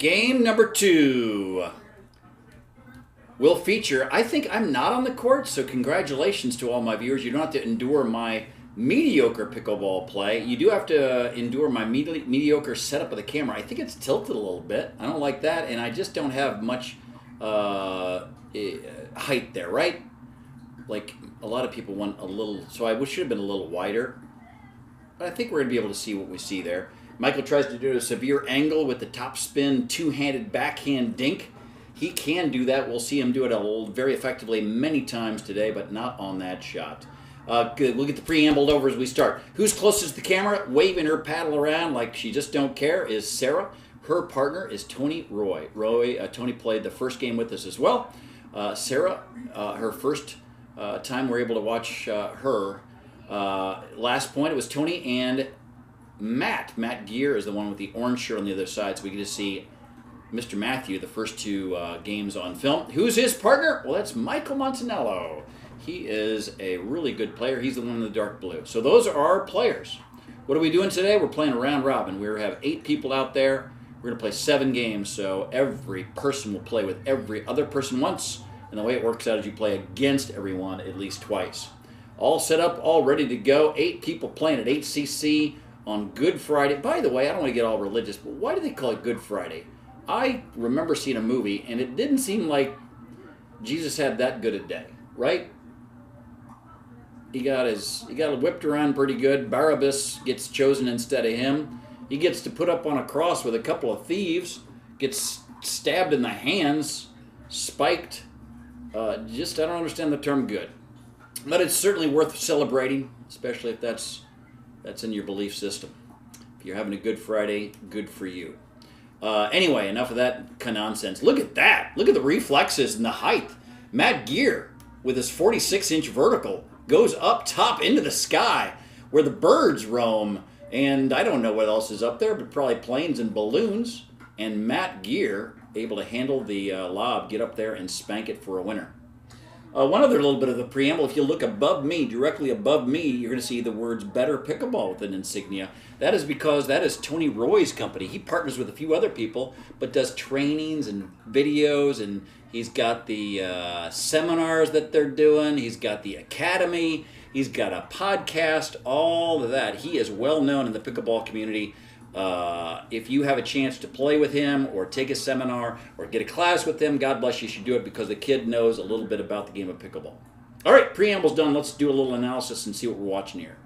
game number 2 will feature, I think I'm not on the court, so congratulations to all my viewers. You don't have to endure my mediocre pickleball play. You do have to endure my mediocre setup of the camera. I think it's tilted a little bit. I don't like that, and I just don't have much height there, right? Like a lot of people want a little, so I should have been a little wider. But I think we're going to be able to see what we see there. Michael tries to do a severe angle with the top spin, two-handed backhand dink. He can do that. We'll see him do it very effectively many times today, but not on that shot. Good. We'll get the preamble over as we start. Who's closest to the camera, waving her paddle around like she just don't care, is Sarah. Her partner is Tony Roy. Tony played the first game with us as well. Sarah, her first time we're able to watch her. Last point, it was Tony and Matt. Matt Gear is the one with the orange shirt on the other side, so we get to see Mr. Matthew the first 2 games on film. Who's his partner? Well, that's Michael Montanello. He is a really good player. He's the one in the dark blue. So those are our players. What are we doing today? We're playing a round robin. We have 8 people out there. We're going to play 7 games, so every person will play with every other person once. And the way it works out is you play against everyone at least twice. All set up, all ready to go. 8 people playing at HCC on Good Friday. By the way, I don't want to get all religious, but why do they call it Good Friday? I remember seeing a movie, and it didn't seem like Jesus had that good a day, right? He got whipped around pretty good. Barabbas gets chosen instead of him. He gets to put up on a cross with a couple of thieves, gets stabbed in the hands, spiked. I don't understand the term good. But it's certainly worth celebrating, especially if that's in your belief system. If you're having a good Friday, good for you. Anyway, enough of that kind of nonsense. Look at that. Look at the reflexes and the height. Matt Gear, with his 46-inch vertical, goes up top into the sky where the birds roam. And I don't know what else is up there, but probably planes and balloons. And Matt Gear, able to handle the lob, get up there and spank it for a winner. One other little bit of the preamble, if you look above me, directly above me, you're going to see the words Better Pickleball with an insignia. That is because that is Tony Roy's company. He partners with a few other people, but does trainings and videos, and he's got the seminars that they're doing. He's got the academy. He's got a podcast, all of that. He is well known in the pickleball community. If you have a chance to play with him or take a seminar or get a class with him, God bless you, should do it because the kid knows a little bit about the game of pickleball. All right, preamble's done. Let's do a little analysis and see what we're watching here.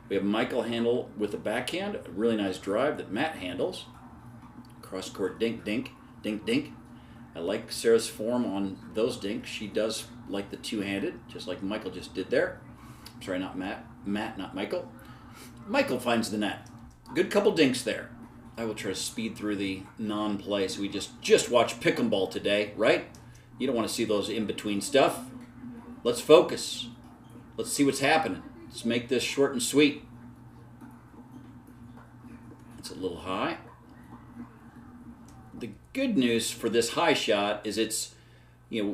We have Michael handle with the backhand, a really nice drive that Matt handles. Cross court dink, dink, dink, dink. I like Sarah's form on those dinks. She does like the two-handed, just like Michael just did there. Sorry, not Matt. Matt, not Michael. Michael finds the net. Good couple dinks there. I will try to speed through the non-play, so we just watch Pickleball today, right? You don't want to see those in-between stuff. Let's focus. Let's see what's happening. Let's make this short and sweet. It's a little high. The good news for this high shot is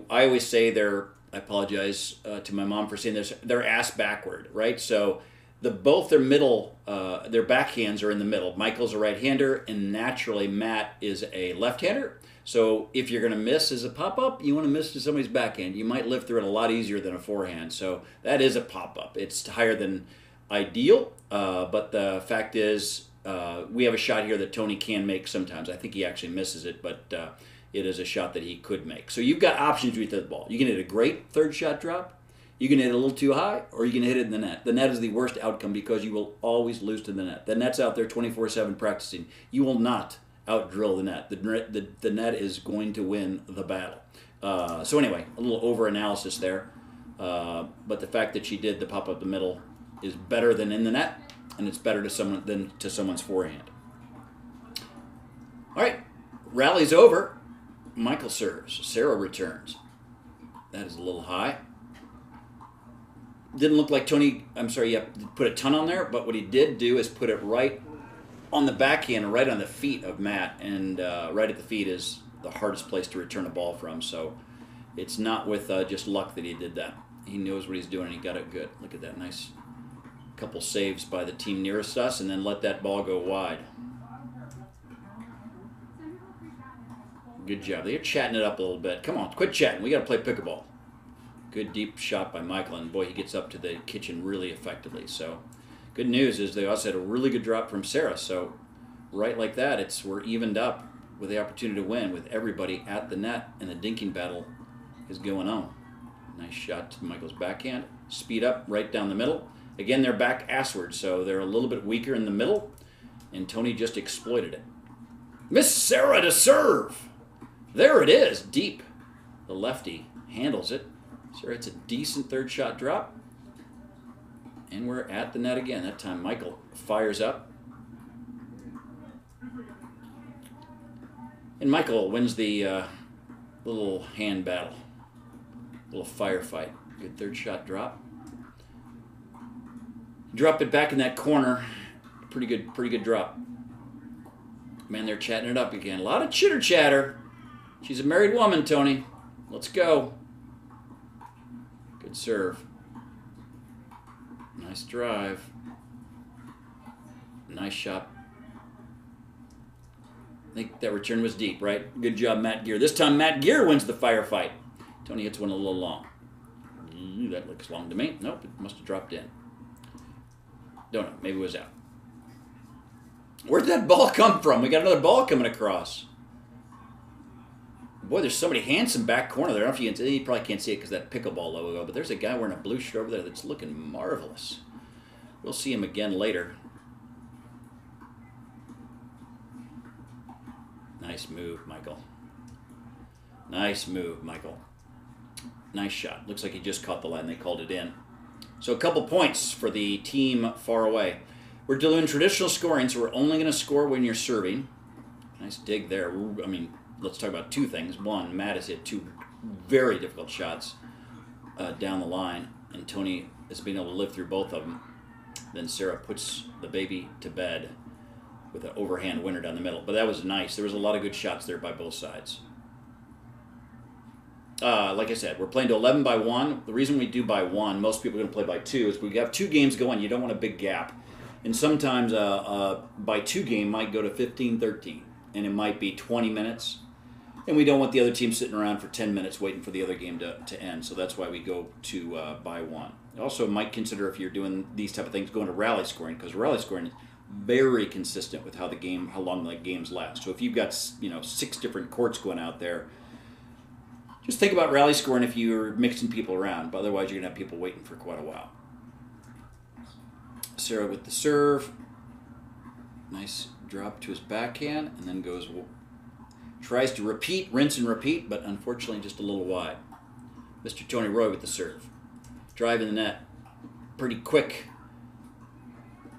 I always say I apologize to my mom for saying this, they're ass backward, right? So both their backhands are in the middle. Michael's a right-hander, and naturally Matt is a left-hander. So if you're going to miss as a pop-up, you want to miss to somebody's backhand. You might live through it a lot easier than a forehand. So that is a pop-up. It's higher than ideal, but the fact is we have a shot here that Tony can make sometimes. I think he actually misses it, but it is a shot that he could make. So you've got options with the ball. You can hit a great third shot drop. You can hit it a little too high, or you can hit it in the net. The net is the worst outcome because you will always lose to the net. The net's out there 24/7 practicing. You will not outdrill the net. The net is going to win the battle. So anyway, a little over-analysis there. But the fact that she did the pop up the middle is better than in the net, and it's better than to someone's forehand. All right, rally's over. Michael serves. Sarah returns. That is a little high. Didn't look like Tony, put a ton on there, but what he did do is put it right on the backhand, right on the feet of Matt, and right at the feet is the hardest place to return a ball from, so it's not with just luck that he did that. He knows what he's doing, and he got it good. Look at that nice couple saves by the team nearest us, and then let that ball go wide. Good job. They're chatting it up a little bit. Come on, quit chatting. We got to play pickleball. Good deep shot by Michael, and boy, he gets up to the kitchen really effectively. So, good news is they also had a really good drop from Sarah. So, right like that, we're evened up with the opportunity to win with everybody at the net, and the dinking battle is going on. Nice shot to Michael's backhand. Speed up right down the middle. Again, they're back assward, so they're a little bit weaker in the middle, and Tony just exploited it. Miss Sarah to serve. There it is, deep. The lefty handles it. Sarah hits a decent third shot drop. And we're at the net again. That time Michael fires up. And Michael wins the little hand battle. Little firefight. Good third shot drop. Drop it back in that corner. Pretty good drop. Man, they're chatting it up again. A lot of chitter chatter. She's a married woman, Tony. Let's go. Good serve. Nice drive. Nice shot. I think that return was deep, right? Good job, Matt Gear. This time, Matt Gear wins the firefight. Tony hits one a little long. That looks long to me. Nope, it must have dropped in. Don't know. Maybe it was out. Where'd that ball come from? We got another ball coming across. Boy, there's somebody handsome back corner there. I don't know if you can see. You probably can't see it because of that pickleball logo, but there's a guy wearing a blue shirt over there that's looking marvelous. We'll see him again later. Nice move, Michael. Nice move, Michael. Nice shot. Looks like he just caught the line. They called it in. So a couple points for the team far away. We're doing traditional scoring, so we're only going to score when you're serving. Nice dig there. I mean, let's talk about two things. One, Matt has hit two very difficult shots down the line, and Tony has been able to live through both of them. Then Sarah puts the baby to bed with an overhand winner down the middle. But that was nice. There was a lot of good shots there by both sides. Like I said, we're playing to 11 by 1. The reason we do by 1, most people are going to play by 2, is we have 2 games going. You don't want a big gap. And sometimes by 2 game might go to 15-13, and it might be 20 minutes. And we don't want the other team sitting around for 10 minutes waiting for the other game to end. So that's why we go to by 1. Also, might consider, if you're doing these type of things, going to rally scoring, because rally scoring is very consistent with how long the games last. So if you've got 6 different courts going out there, just think about rally scoring if you're mixing people around. But otherwise, you're going to have people waiting for quite a while. Sarah with the serve. Nice drop to his backhand, and then tries to repeat, rinse and repeat, but unfortunately just a little wide. Mr. Tony Roy with the serve. Drive in the net. Pretty quick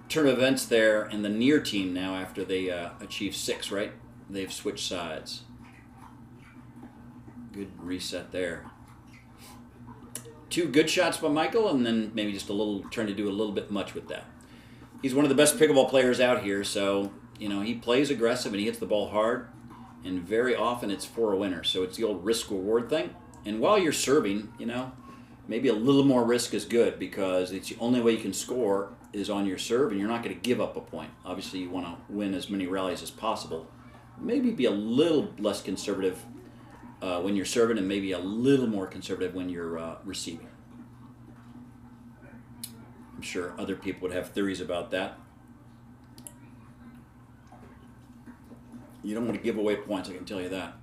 turn of events there, and the near team now, after they achieve 6, right? They've switched sides. Good reset there. 2 good shots by Michael, and then maybe just trying to do a little bit much with that. He's one of the best pickleball players out here, so he plays aggressive and he hits the ball hard, and very often it's for a winner. So it's the old risk-reward thing. And while you're serving, maybe a little more risk is good, because it's the only way you can score is on your serve, and you're not going to give up a point. Obviously, you want to win as many rallies as possible. Maybe be a little less conservative when you're serving, and maybe a little more conservative when you're receiving. I'm sure other people would have theories about that. You don't want to give away points, I can tell you that.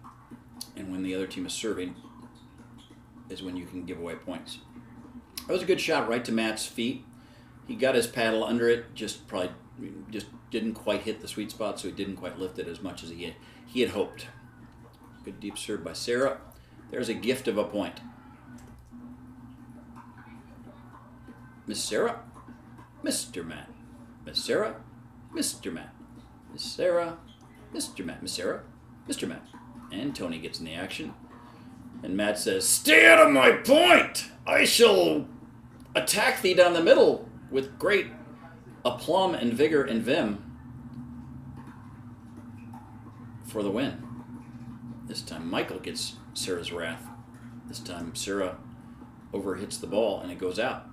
And when the other team is serving is when you can give away points. That was a good shot right to Matt's feet. He got his paddle under it, just didn't quite hit the sweet spot, so he didn't quite lift it as much as he had hoped. Good deep serve by Sarah. There's a gift of a point. Miss Sarah, Mr. Matt. Miss Sarah, Mr. Matt. Miss Sarah, Mr. Matt. Miss Sarah, Mr. Matt. And Tony gets in the action. And Matt says, "Stay out of my point! I shall attack thee down the middle with great aplomb and vigor and vim for the win." This time Michael gets Sarah's wrath. This time Sarah overhits the ball and it goes out.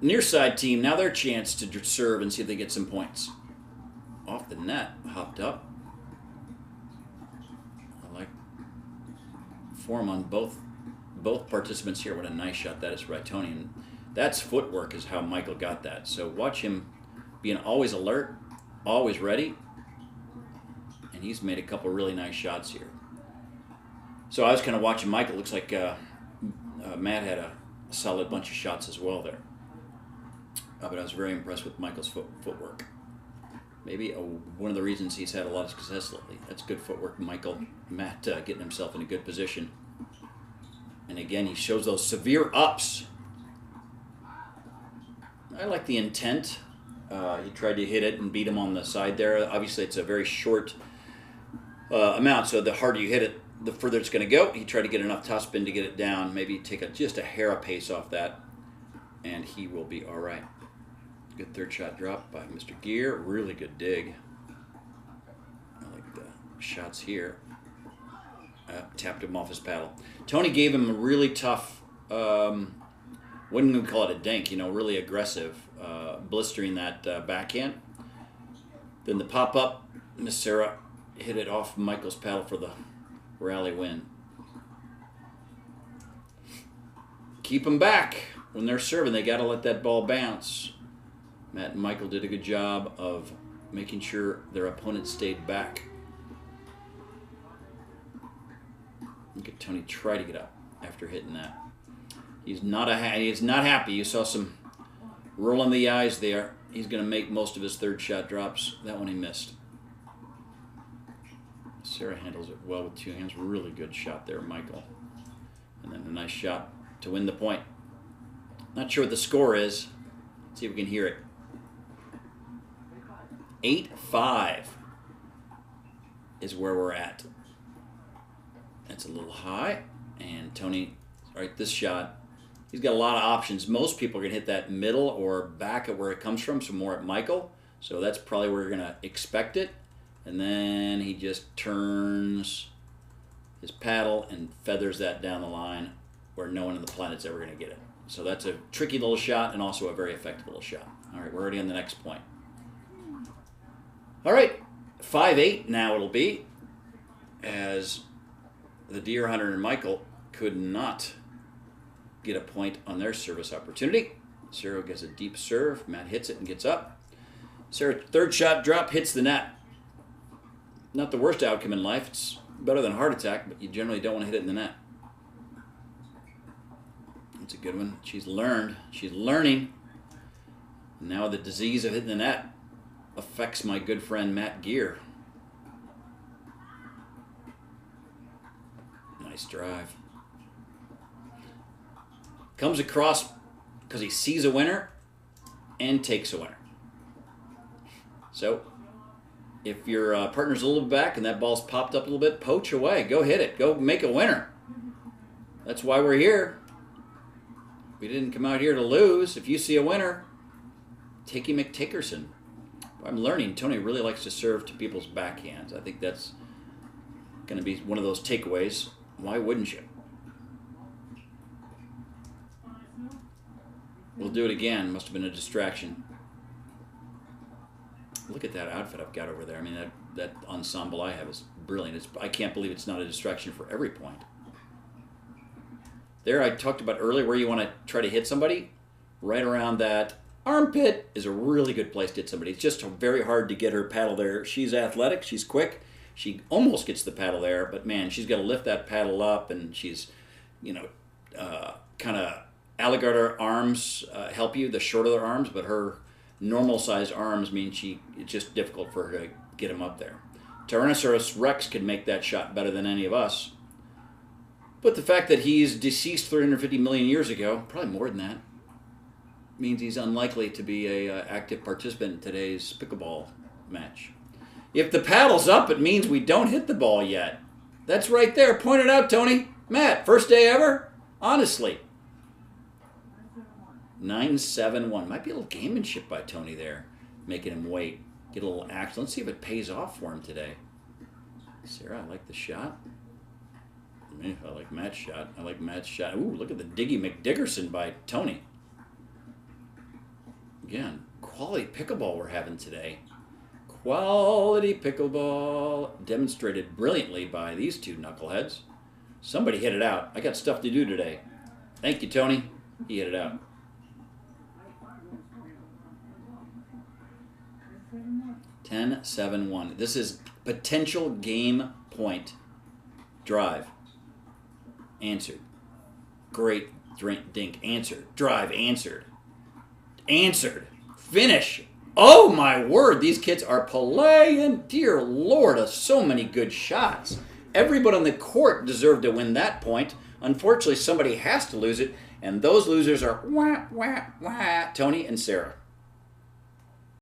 Near side team, now their chance to serve and see if they get some points. Off the net, hopped up. form on both participants here. What a nice shot that is by Tony. And that's footwork is how Michael got that. So watch him being always alert, always ready. And he's made a couple really nice shots here. So I was kind of watching Michael. Looks like Matt had a solid bunch of shots as well there. But I was very impressed with Michael's footwork. Maybe one of the reasons he's had a lot of success lately. That's good footwork, Michael. Matt getting himself in a good position. And again, he shows those severe ups. I like the intent. He tried to hit it and beat him on the side there. Obviously, it's a very short amount, so the harder you hit it, the further it's going to go. He tried to get enough topspin to get it down. Maybe take just a hair of pace off that, and he will be all right. Good third shot drop by Mr. Gear. Really good dig. I like the shots here. Tapped him off his paddle. Tony gave him a really tough, wouldn't even call it a dink, really aggressive, blistering that backhand. Then the pop-up, Miss Sarah hit it off Michael's paddle for the rally win. Keep them back. When they're serving, they got to let that ball bounce. Matt and Michael did a good job of making sure their opponent stayed back. Look at Tony try to get up after hitting that. He's not happy. You saw some rolling the eyes there. He's going to make most of his third shot drops. That one he missed. Sarah handles it well with two hands. Really good shot there, Michael. And then a nice shot to win the point. Not sure what the score is. Let's see if we can hear it. 8-5 is where we're at. That's a little high. And Tony, right, this shot, he's got a lot of options. Most people are going to hit that middle or back at where it comes from, so more at Michael. So that's probably where you're going to expect it. And then he just turns his paddle and feathers that down the line where no one on the planet's ever going to get it. So that's a tricky little shot and also a very effective little shot. All right, we're already on the next point. All right, 5-8 now it'll be, as the Deer Hunter and Michael could not get a point on their service opportunity. Sarah gets a deep serve. Matt hits it and gets up. Sarah, third shot drop, hits the net. Not the worst outcome in life. It's better than a heart attack, but you generally don't want to hit it in the net. That's a good one. She's learned. She's learning. Now the disease of hitting the net affects my good friend Matt Gear. Nice drive. Comes across because he sees a winner and takes a winner. So if your partner's a little back and that ball's popped up a little bit, poach away. Go hit it. Go make a winner. That's why we're here. We didn't come out here to lose. If you see a winner, Takey McTakerson. I'm learning Tony really likes to serve to people's backhands. I think that's going to be one of those takeaways. Why wouldn't you? We'll do it again. Must have been a distraction. Look at that outfit I've got over there. I mean, that ensemble I have is brilliant. I can't believe it's not a distraction for every point. There, I talked about earlier where you want to try to hit somebody. Right around that armpit is a really good place to hit somebody. It's just very hard to get her paddle there. She's athletic. She's quick. She almost gets the paddle there, but man, she's got to lift that paddle up, and she's, kind of alligator arms help you, the short of their arms, but her normal sized arms mean it's just difficult for her to get them up there. Tyrannosaurus Rex could make that shot better than any of us. But the fact that he's deceased 350 million years ago, probably more than that, means he's unlikely to be a active participant in today's pickleball match. If the paddle's up, it means we don't hit the ball yet. That's right there. Point it out, Tony. Matt, first day ever? Honestly. 9-7-1. Might be a little gamemanship by Tony there, making him wait. Get a little action. Let's see if it pays off for him today. Sarah, I like the shot. I like Matt's shot. I like Matt's shot. Ooh, look at the Diggy McDickerson by Tony. Again, quality pickleball we're having today. Quality pickleball demonstrated brilliantly by these two knuckleheads. Somebody hit it out. I got stuff to do today. Thank you, Tony. He hit it out. 10-7-1. This is potential game point. Drive. Answered. Great dink. Answered. Drive. Answered. Answered. Finish. Oh my word. These kids are playing. Dear Lord, so many good shots. Everybody on the court deserved to win that point. Unfortunately, somebody has to lose it. And those losers are Tony and Sarah.